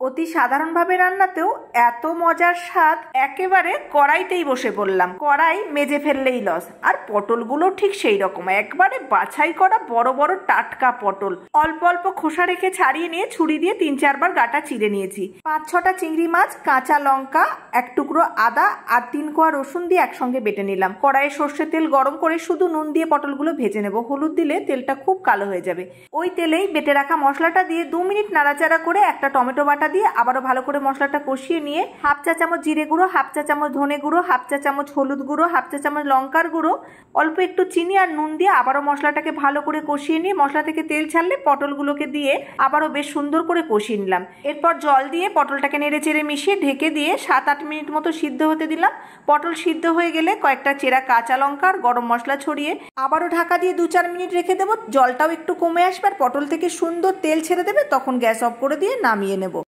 অতি সাধারণভাবে রান্নাতেও এত মজার স্বাদ, একেবারে কড়াইতেই বসে পড়লাম। কড়াই মেজে ফেললেই লস। আর পটলগুলো ঠিক সেই রকম, একবারে বাছাই করা বড় বড় টাটকা পটল। অল্প অল্প খোসা রেখে ছাড়িয়ে নিয়ে ছুরি দিয়ে 3-4 বার গাটা চিড়ে নিয়েছি। 5-6টা চিংড়ি মাছ, কাঁচা লঙ্কা, এক টুকরো আদা আর 3 কোয়া রসুন দিয়ে একসঙ্গে বেটে নিলাম। কড়াইয়ে সর্ষের তেল গরম করে শুধু নুন দিয়ে পটলগুলো ভেজে নেব। হলুদ দিলে তেলটা খুব কালো হয়ে যাবে। ওই তেলেই বেটে রাখা মশলাটা দিয়ে 2 মিনিট নাড়াচাড়া করে একটা টমেটো বাটা দিয়ে আবারও ভালো করে মশলাটা কষিয়ে নিয়ে 1/2 চা চামচ জিরে গুঁড়ো, 1/2 চা চামচ ধনে গুঁড়ো, 1/2 চা চামচ হলুদ গুঁড়ো, 1/2 চা চামচ লঙ্কার গুঁড়ো, অল্প একটু চিনি আর নুন দিয়ে আবারও মশলাটাকে ভালো করে কষিয়ে নিয়ে মশলা থেকে তেল ছাড়লে পটলগুলোকে দিয়ে আবারও বেশ সুন্দর করে কষিয়ে নিলাম। এরপর জল দিয়ে পটলটাকে নেড়ে চেড়ে মিশিয়ে ঢেকে দিয়ে 7-8 মিনিট মতো সিদ্ধ হতে দিলাম। পটল সিদ্ধ হয়ে গেলে কয়েকটা চেরা কাঁচা লঙ্কা আর গরম মশলা ছড়িয়ে আবারও ঢাকা দিয়ে 2-4 মিনিট রেখে দেবো। জলটাও একটু কমে আসবে আর পটল থেকে সুন্দর তেল ছেড়ে দেবে, তখন গ্যাস অফ করে দিয়ে নামিয়ে নেব।